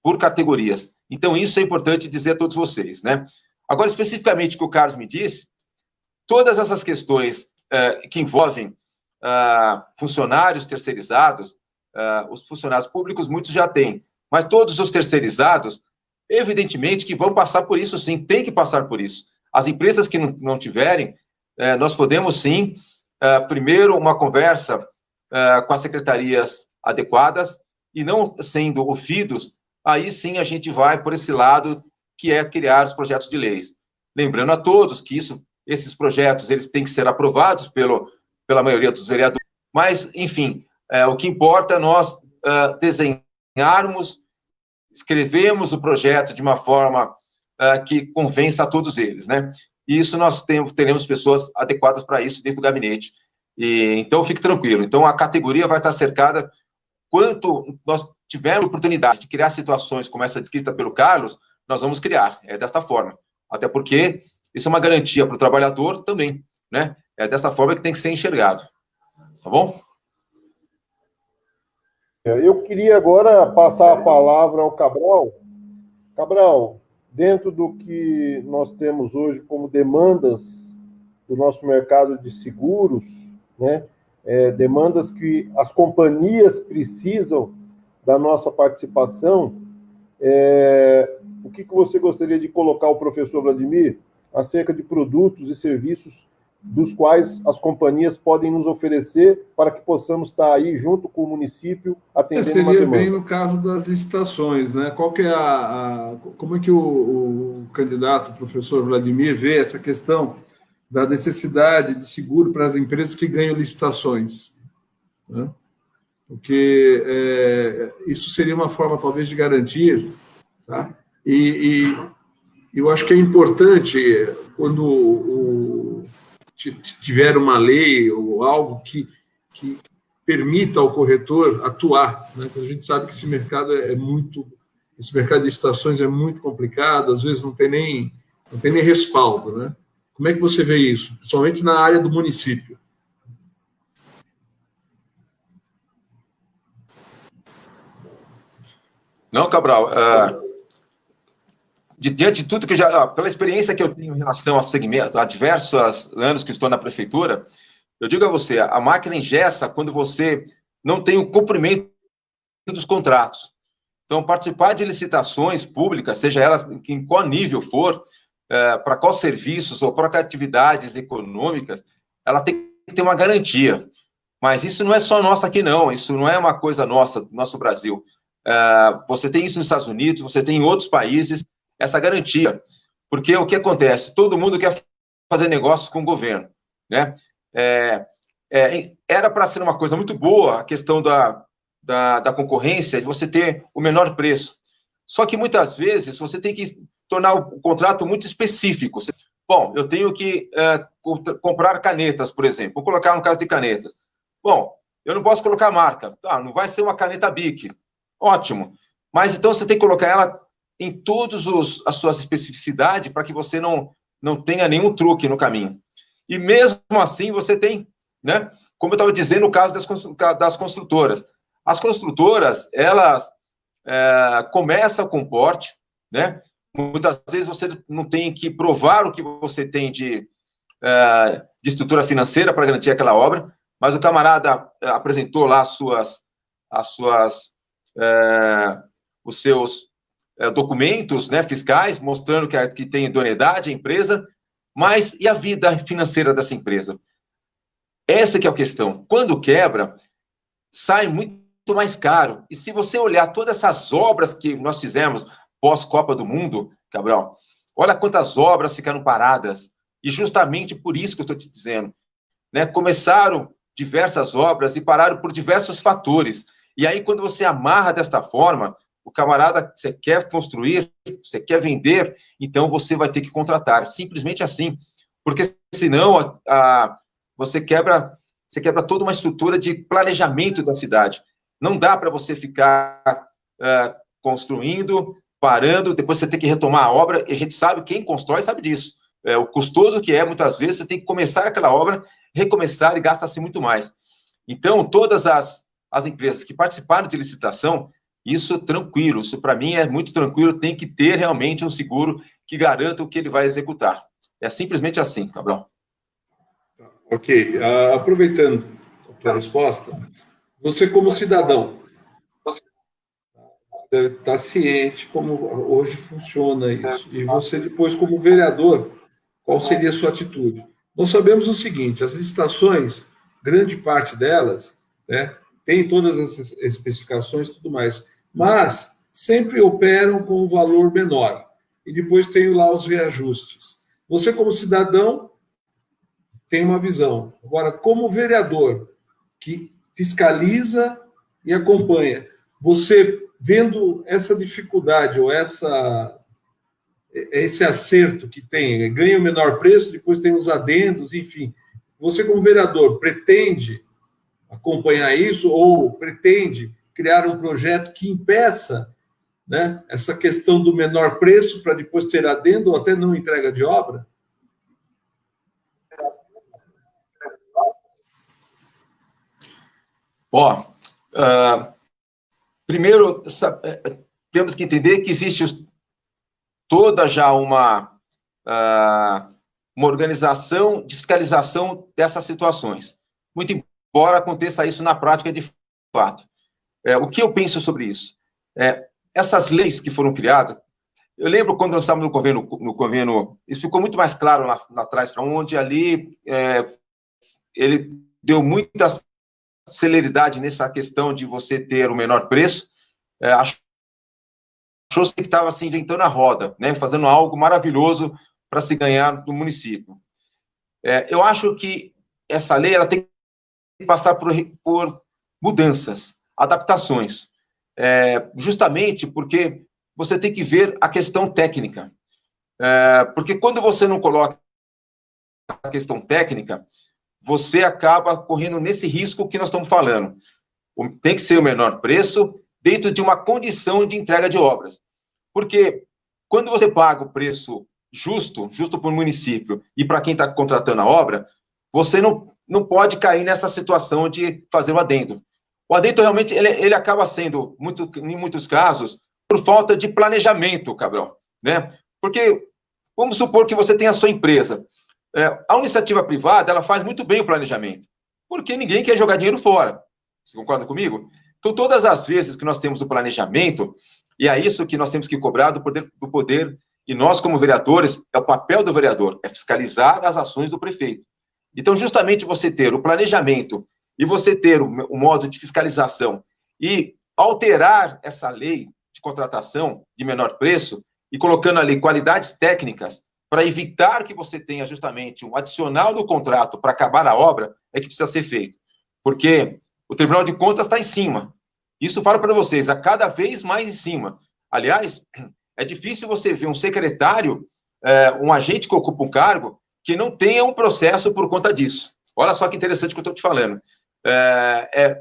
S3: por categorias. Então, isso é importante dizer a todos vocês, né? Agora, especificamente o que o Carlos me disse, todas essas questões que envolvem funcionários terceirizados, os funcionários públicos, muitos já têm, mas todos os terceirizados, evidentemente que vão passar por isso, sim, tem que passar por isso. As empresas que não tiverem, nós podemos, sim, primeiro, uma conversa com as secretarias adequadas, e não sendo ouvidos, aí sim a gente vai por esse lado, que é criar os projetos de leis. Lembrando a todos que esses projetos eles têm que ser aprovados pela maioria dos vereadores, mas, enfim, o que importa é nós desenharmos, escrevemos o projeto de uma forma que convença a todos eles, né? E isso nós teremos pessoas adequadas para isso dentro do gabinete. Então, fique tranquilo. Então, a categoria vai estar cercada quanto nós tiver a oportunidade de criar situações como essa descrita pelo Carlos, nós vamos criar. É desta forma. Até porque isso é uma garantia para o trabalhador também, né? É desta forma que tem que ser enxergado. Tá bom?
S1: Eu queria agora passar a palavra ao Cabral. Cabral, dentro do que nós temos hoje como demandas do nosso mercado de seguros, né? Demandas que as companhias precisam da nossa participação, o que você gostaria de colocar o professor Vladimir acerca de produtos e serviços dos quais as companhias podem nos oferecer para que possamos estar aí junto com o município atendendo uma
S2: Seria
S1: demanda?
S2: bem no caso das licitações, né? Qual que é como é que o candidato, o professor Vladimir, vê essa questão da necessidade de seguro para as empresas que ganham licitações, né? Porque isso seria uma forma, talvez, de garantir, tá? E eu acho que é importante, quando tiver uma lei ou algo que permita ao corretor atuar, né? Porque a gente sabe que esse mercado esse mercado de licitações é muito complicado, às vezes não tem nem respaldo, né? Como é que você vê isso, principalmente na área do município?
S3: Não, Cabral, diante de tudo que pela experiência que eu tenho em relação ao segmento, há diversos anos que estou na prefeitura, eu digo a você, a máquina engessa quando você não tem o cumprimento dos contratos. Então, participar de licitações públicas, seja elas em qual nível for, para qual serviços ou para atividades econômicas, ela tem que ter uma garantia. Mas isso não é só nossa aqui, não. Isso não é uma coisa nossa, do nosso Brasil. Você tem isso nos Estados Unidos, você tem em outros países, essa garantia. Porque o que acontece? Todo mundo quer fazer negócios com o governo, né? Era para ser uma coisa muito boa a questão da concorrência, de você ter o menor preço. Só que muitas vezes você tem que tornar o contrato muito específico. Bom, eu tenho que comprar canetas, por exemplo. Vou colocar no caso de canetas. Bom, eu não posso colocar marca. Tá, não vai ser uma caneta Bic. Ótimo. Mas então você tem que colocar ela em todas as suas especificidades para que você não tenha nenhum truque no caminho. E mesmo assim você tem, né? Como eu estava dizendo no caso das construtoras. As construtoras, elas começam com porte, né? Muitas vezes você não tem que provar o que você tem de estrutura financeira para garantir aquela obra, mas o camarada apresentou lá os seus documentos, né, fiscais, mostrando que tem idoneidade a empresa, mas e a vida financeira dessa empresa? Essa que é a questão. Quando quebra, sai muito mais caro. E se você olhar todas essas obras que nós fizemos pós-Copa do Mundo, Cabral, olha quantas obras ficaram paradas. E justamente por isso que eu estou te dizendo, né? Começaram diversas obras e pararam por diversos fatores. E aí, quando você amarra desta forma, o camarada, você quer construir, você quer vender, então você vai ter que contratar. Simplesmente assim. Porque senão você quebra toda uma estrutura de planejamento da cidade. Não dá para você ficar construindo, parando, depois você tem que retomar a obra, e a gente sabe, quem constrói sabe disso. O custoso que muitas vezes, você tem que começar aquela obra, recomeçar e gasta-se muito mais. Então, todas as empresas que participaram de licitação, isso tranquilo, isso para mim é muito tranquilo, tem que ter realmente um seguro que garanta o que ele vai executar. É simplesmente assim, Cabral.
S2: Ok. Aproveitando a tua resposta, você como cidadão deve estar ciente como hoje funciona isso. E você depois, como vereador, qual seria a sua atitude? Nós sabemos o seguinte, as licitações, grande parte delas, né, tem todas essas especificações e tudo mais, mas sempre operam com um valor menor. E depois tem lá os reajustes. Você, como cidadão, tem uma visão. Agora, como vereador, que fiscaliza e acompanha, você vendo essa dificuldade ou esse acerto que tem, ganha o menor preço, depois tem os adendos, enfim. Você, como vereador, pretende acompanhar isso ou pretende criar um projeto que impeça, né, essa questão do menor preço para depois ter adendo ou até não entrega de obra?
S3: Primeiro, temos que entender que existe toda já uma organização de fiscalização dessas situações. Muito embora aconteça isso na prática de fato. O que eu penso sobre isso? Essas leis que foram criadas, eu lembro quando nós estávamos no governo, isso ficou muito mais claro lá atrás, para onde ali ele deu muita celeridade nessa questão de você ter o menor preço, achou-se que estava se inventando a roda, né, fazendo algo maravilhoso para se ganhar do município. Eu acho que essa lei ela tem que passar por mudanças, adaptações, justamente porque você tem que ver a questão técnica. Porque quando você não coloca a questão técnica, você acaba correndo nesse risco que nós estamos falando. Tem que ser o menor preço dentro de uma condição de entrega de obras. Porque quando você paga o preço justo para o município e para quem está contratando a obra, você não pode cair nessa situação de fazer o adendo. O adendo realmente ele acaba sendo, em muitos casos, por falta de planejamento, Cabral, né? Porque, vamos supor que você tem a sua empresa. A iniciativa privada, ela faz muito bem o planejamento, porque ninguém quer jogar dinheiro fora. Você concorda comigo? Então, todas as vezes que nós temos o planejamento, e é isso que nós temos que cobrar do poder, e nós, como vereadores, é o papel do vereador, é fiscalizar as ações do prefeito. Então, justamente você ter o planejamento e você ter o modo de fiscalização e alterar essa lei de contratação de menor preço e colocando ali qualidades técnicas para evitar que você tenha justamente um adicional no contrato para acabar a obra, é que precisa ser feito. Porque o Tribunal de Contas está em cima. Isso falo para vocês, a cada vez mais em cima. Aliás, é difícil você ver um secretário, um agente que ocupa um cargo, que não tenha um processo por conta disso. Olha só que interessante que eu estou te falando.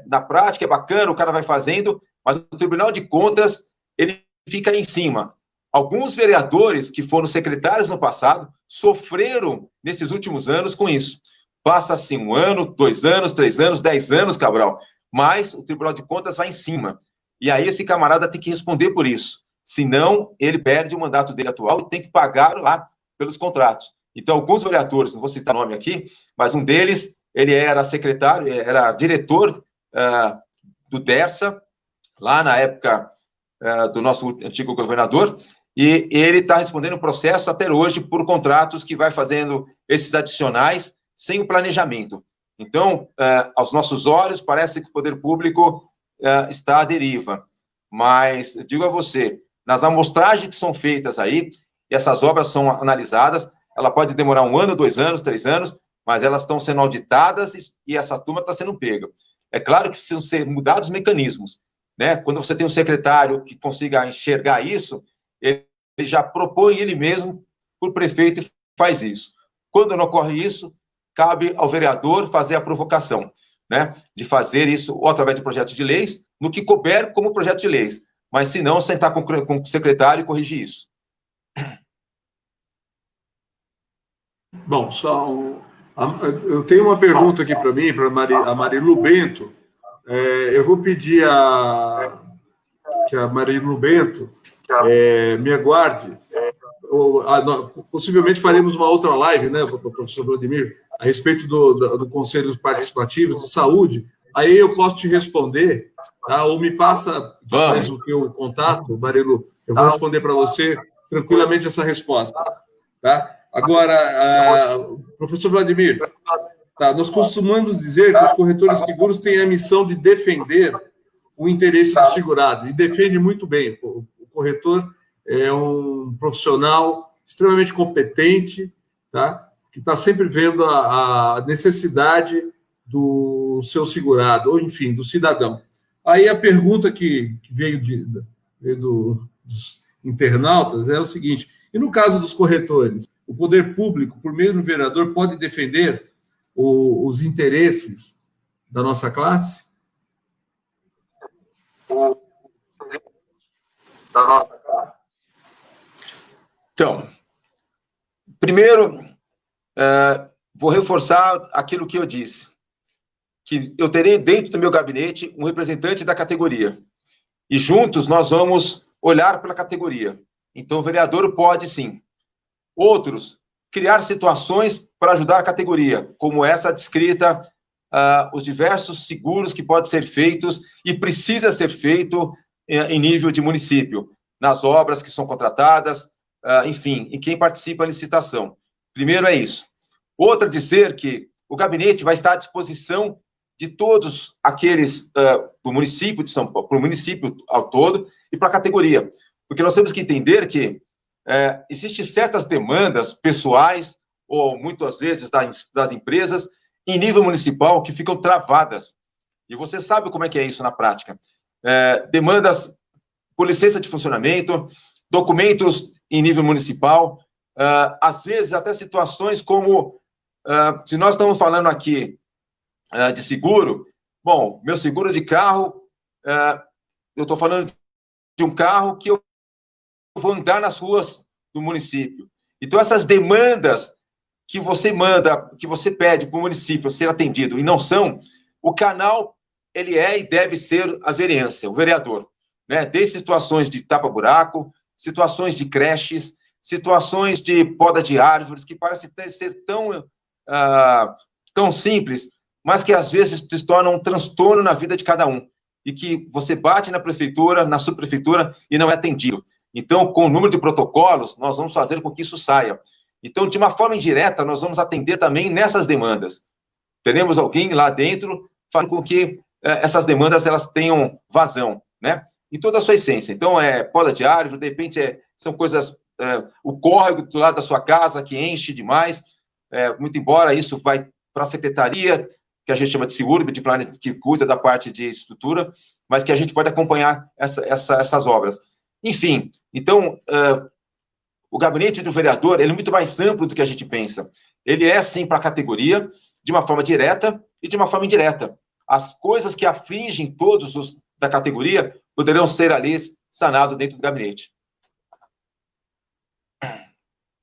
S3: Na prática é bacana, o cara vai fazendo, mas o Tribunal de Contas, ele fica em cima. Alguns vereadores que foram secretários no passado sofreram nesses últimos anos com isso. Passa-se 1 ano, 2 anos, 3 anos, 10 anos, Cabral, mas o Tribunal de Contas vai em cima. E aí esse camarada tem que responder por isso. Senão, ele perde o mandato dele atual e tem que pagar lá pelos contratos. Então, alguns vereadores, não vou citar nome aqui, mas um deles, ele era secretário, era diretor do DERSA, lá na época do nosso antigo governador, e ele está respondendo o processo até hoje por contratos que vai fazendo esses adicionais sem o planejamento. Então, aos nossos olhos, parece que o poder público está à deriva. Mas, digo a você, nas amostragens que são feitas aí, e essas obras são analisadas, ela pode demorar 1 ano, 2 anos, 3 anos, mas elas estão sendo auditadas e essa turma está sendo pega. É claro que precisam ser mudados os mecanismos, né? Quando você tem um secretário que consiga enxergar isso, ele já propõe ele mesmo para o prefeito e faz isso. Quando não ocorre isso, cabe ao vereador fazer a provocação, né? De fazer isso ou através de projetos de leis, no que couber como projeto de leis, mas se não, sentar com o secretário e corrigir isso.
S2: Bom, eu tenho uma pergunta aqui para mim, para a Marilu Bento. Eu vou pedir que a Marilu Bento me aguarde. Possivelmente faremos uma outra live, né, professor Vladimir, a respeito do Conselho Participativo de Saúde. Aí eu posso te responder, tá? Ou me passa depois o teu contato, Marilu. Eu vou responder para você tranquilamente essa resposta, tá? Agora, professor Vladimir, tá, nós costumamos dizer que os corretores de seguros têm a missão de defender o interesse do segurado, e defende muito bem. O corretor é um profissional extremamente competente, tá, que está sempre vendo a necessidade do seu segurado, ou, enfim, do cidadão. Aí a pergunta que veio dos internautas é o seguinte: e no caso dos corretores, o poder público, por meio do vereador, pode defender os interesses da nossa classe?
S3: da nossa casa. Então, primeiro, vou reforçar aquilo que eu disse, que eu terei dentro do meu gabinete um representante da categoria, e juntos nós vamos olhar pela categoria. Então, o vereador pode, sim. Outros, criar situações para ajudar a categoria, como essa descrita, os diversos seguros que podem ser feitos e precisa ser feito em nível de município, nas obras que são contratadas, enfim, e quem participa da licitação. Primeiro é isso. Outra, dizer que o gabinete vai estar à disposição de todos aqueles do município de São Paulo, para o município ao todo e para a categoria. Porque nós temos que entender que existem certas demandas pessoais, ou muitas vezes das empresas, em nível municipal, que ficam travadas. E você sabe como é que é isso na prática. Demandas por licença de funcionamento, documentos em nível municipal, às vezes até situações como, se nós estamos falando aqui de seguro, bom, meu seguro de carro, eu estou falando de um carro que eu vou andar nas ruas do município. Então, essas demandas que você manda, que você pede para o município ser atendido e não são, o canal, ele é e deve ser a vereança, o vereador, né? Desde situações de tapa-buraco, situações de creches, situações de poda de árvores, que parecem ser tão simples, mas que às vezes se tornam um transtorno na vida de cada um, e que você bate na prefeitura, na subprefeitura, e não é atendido. Então, com o número de protocolos, nós vamos fazer com que isso saia. Então, de uma forma indireta, nós vamos atender também nessas demandas. Teremos alguém lá dentro fazendo com que essas demandas elas tenham vazão, né? Em toda a sua essência. Então, poda de árvore, de repente, são coisas... o córrego do lado da sua casa, que enche demais, muito embora isso vai para a secretaria, que a gente chama de seguro, de plano, que cuida da parte de estrutura, mas que a gente pode acompanhar essas obras. Enfim, então, o gabinete do vereador ele é muito mais amplo do que a gente pensa. Ele é, sim, para a categoria, de uma forma direta e de uma forma indireta. As coisas que afligem todos os da categoria poderão ser ali sanados dentro do gabinete.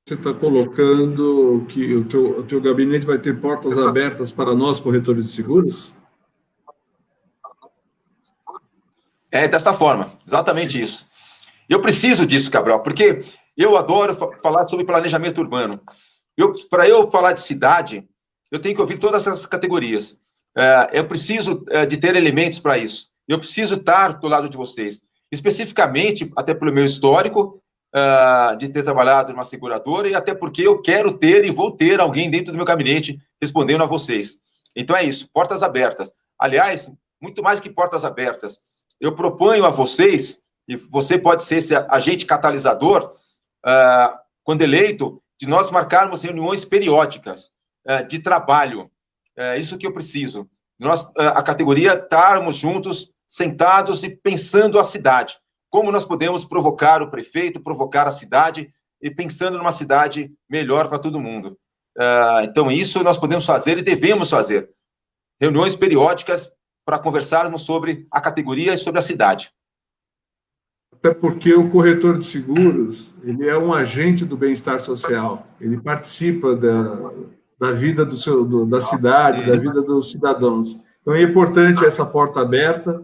S2: Você está colocando que o teu gabinete vai ter portas abertas para nós, corretores de seguros?
S3: É dessa forma, exatamente isso. Eu preciso disso, Cabral, porque eu adoro falar sobre planejamento urbano. Para eu falar de cidade, eu tenho que ouvir todas essas categorias. Eu preciso de ter elementos para isso. Eu preciso estar do lado de vocês. Especificamente, até pelo meu histórico, de ter trabalhado numa seguradora, e até porque eu quero ter e vou ter alguém dentro do meu gabinete respondendo a vocês. Então é isso, portas abertas. Aliás, muito mais que portas abertas, eu proponho a vocês, e você pode ser esse agente catalisador, quando eleito, de nós marcarmos reuniões periódicas de trabalho. Isso que eu preciso. Nós, a categoria, estarmos juntos, sentados e pensando a cidade. Como nós podemos provocar o prefeito, provocar a cidade, e pensando numa cidade melhor para todo mundo. Então, isso nós podemos fazer e devemos fazer. Reuniões periódicas para conversarmos sobre a categoria e sobre a cidade.
S2: Até porque o corretor de seguros, ele é um agente do bem-estar social. Ele participa da vida da cidade, da vida dos cidadãos. Então, é importante essa porta aberta,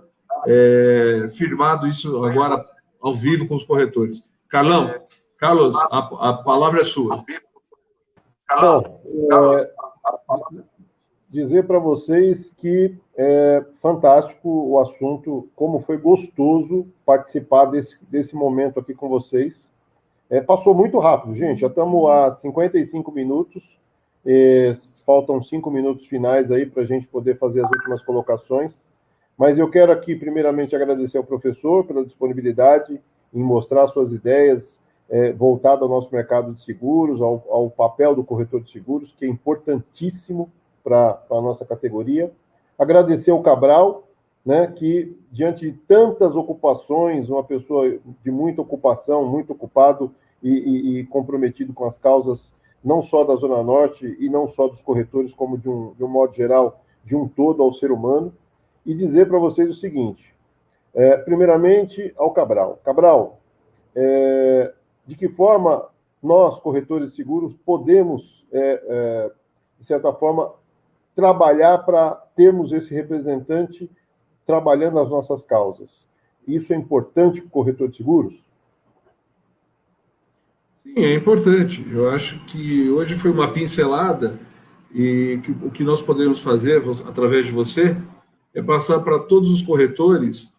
S2: firmado isso agora ao vivo com os corretores. Carlos, a palavra é sua.
S1: Bom, dizer para vocês que é fantástico o assunto, como foi gostoso participar desse momento aqui com vocês. Passou muito rápido, gente, já estamos a 55 minutos, faltam 5 minutos finais aí para a gente poder fazer as últimas colocações. Mas eu quero aqui, primeiramente, agradecer ao professor pela disponibilidade em mostrar suas ideias voltadas ao nosso mercado de seguros, ao papel do corretor de seguros, que é importantíssimo para a nossa categoria. Agradecer ao Cabral, né, que, diante de tantas ocupações, uma pessoa de muita ocupação, muito ocupado e comprometido com as causas, não só da Zona Norte e não só dos corretores, como de um modo geral, de um todo ao ser humano. E dizer para vocês o seguinte, Primeiramente, ao Cabral. Cabral, de que forma nós, corretores de seguros, podemos, de certa forma, trabalhar para termos esse representante trabalhando as nossas causas? Isso é importante para o corretor de seguros?
S2: Sim, é importante. Eu acho que hoje foi uma pincelada e o que nós podemos fazer através de você é passar para todos os corretores,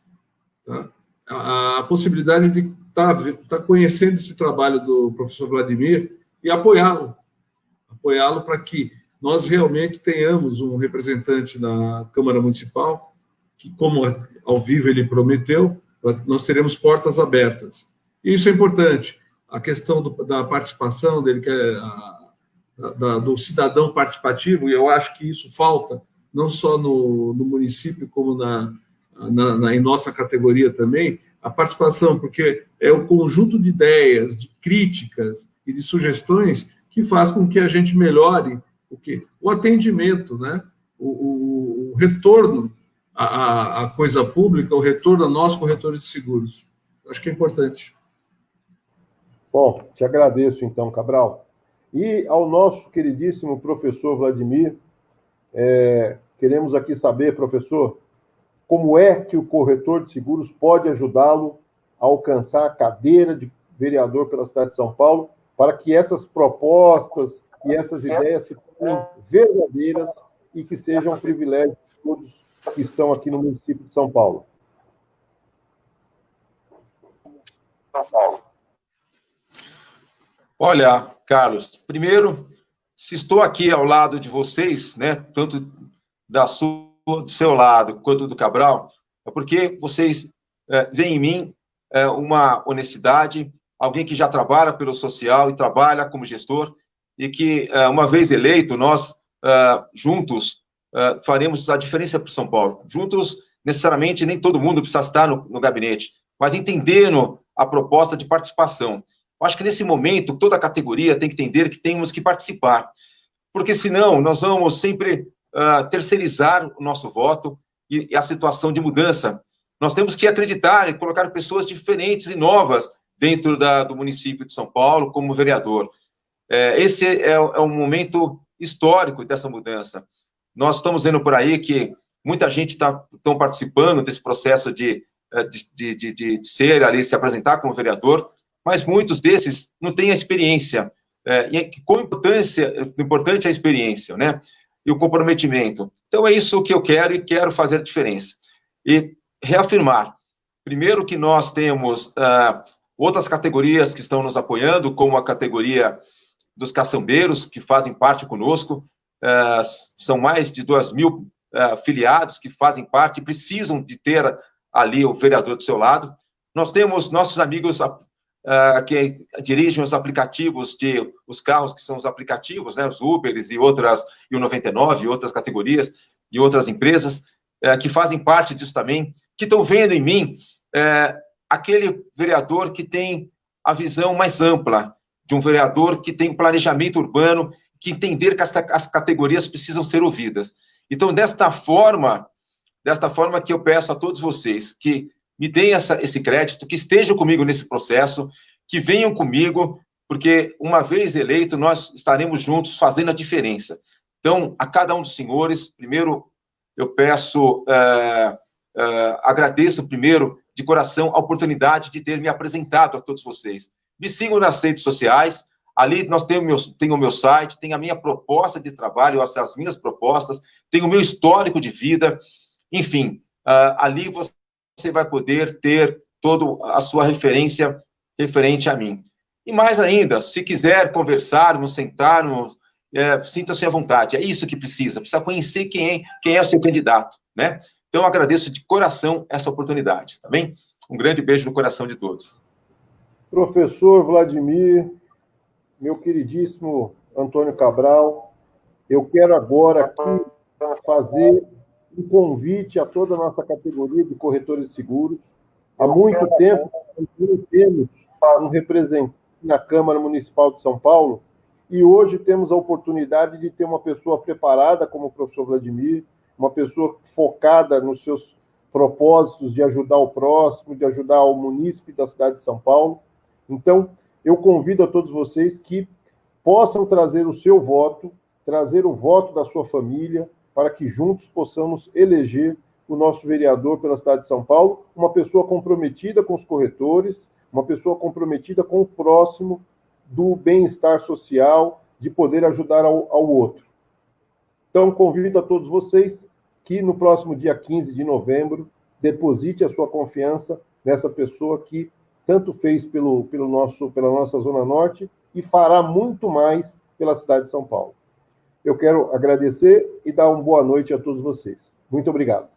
S2: tá, a possibilidade de estar conhecendo esse trabalho do professor Vladimir e apoiá-lo para que nós realmente tenhamos um representante na Câmara Municipal, que, como ao vivo ele prometeu, nós teremos portas abertas. E isso é importante. A questão da participação dele, que é do cidadão participativo, e eu acho que isso falta, não só no município, como em nossa categoria também, a participação, porque é o conjunto de ideias, de críticas e de sugestões que faz com que a gente melhore o atendimento, né? O retorno à coisa pública, o retorno a nós, corretores de seguros. Acho que é importante.
S1: Bom, te agradeço, então, Cabral. E ao nosso queridíssimo professor Vladimir, queremos aqui saber, professor, como é que o corretor de seguros pode ajudá-lo a alcançar a cadeira de vereador pela cidade de São Paulo, para que essas propostas e essas ideias se tornem verdadeiras e que sejam um privilégio de todos que estão aqui no município de São Paulo.
S3: Olha, Carlos, primeiro, se estou aqui ao lado de vocês, né, tanto do seu lado quanto do Cabral, é porque vocês veem em mim uma honestidade, alguém que já trabalha pelo social e trabalha como gestor, e que, uma vez eleito, nós juntos faremos a diferença para São Paulo. Juntos, necessariamente, nem todo mundo precisa estar no gabinete, mas entendendo a proposta de participação. Eu acho que, nesse momento, toda a categoria tem que entender que temos que participar, porque, senão, nós vamos sempre terceirizar o nosso voto e a situação de mudança. Nós temos que acreditar e colocar pessoas diferentes e novas dentro do município de São Paulo como vereador. Esse é um momento histórico dessa mudança. Nós estamos vendo por aí que muita gente está participando desse processo de ser ali, se apresentar como vereador, mas muitos desses não têm a experiência. E quão importante é a experiência, né? E o comprometimento. Então, é isso que eu quero e quero fazer a diferença. E reafirmar, primeiro, que nós temos outras categorias que estão nos apoiando, como a categoria dos caçambeiros, que fazem parte conosco, são mais de 2.000 filiados que fazem parte e precisam de ter ali o vereador do seu lado. Nós temos nossos amigos que dirigem os aplicativos, os carros que são os aplicativos, né, os Ubers e o 99 e outras categorias e outras empresas que fazem parte disso também, que estão vendo em mim aquele vereador que tem a visão mais ampla, de um vereador que tem um planejamento urbano, que entender que as categorias precisam ser ouvidas. Então, desta forma que eu peço a todos vocês que me deem esse crédito, que estejam comigo nesse processo, que venham comigo, porque, uma vez eleito, nós estaremos juntos fazendo a diferença. Então, a cada um dos senhores, primeiro, eu peço, agradeço primeiro, de coração, a oportunidade de ter me apresentado a todos vocês. Me sigam nas redes sociais, ali nós temos o meu site, tem a minha proposta de trabalho, as minhas propostas, tem o meu histórico de vida, enfim, ali você vai poder ter toda a sua referência referente a mim. E mais ainda, se quiser conversarmos, sentarmos, sinta-se à vontade, é isso que precisa conhecer quem é o seu candidato, né? Então, eu agradeço de coração essa oportunidade, tá bem? Um grande beijo no coração de todos.
S1: Professor Vladimir, meu queridíssimo Antônio Cabral, eu quero agora aqui fazer um convite a toda a nossa categoria de corretores de seguros. Há muito tempo, nós não temos um representante na Câmara Municipal de São Paulo, e hoje temos a oportunidade de ter uma pessoa preparada como o professor Vladimir, uma pessoa focada nos seus propósitos de ajudar o próximo, de ajudar o munícipe da cidade de São Paulo. Então, eu convido a todos vocês que possam trazer o seu voto, trazer o voto da sua família, para que juntos possamos eleger o nosso vereador pela cidade de São Paulo, uma pessoa comprometida com os corretores, uma pessoa comprometida com o próximo, do bem-estar social, de poder ajudar ao outro. Então, convido a todos vocês que no próximo dia 15 de novembro deposite a sua confiança nessa pessoa que tanto fez pela nossa Zona Norte e fará muito mais pela cidade de São Paulo. Eu quero agradecer e dar uma boa noite a todos vocês. Muito obrigado.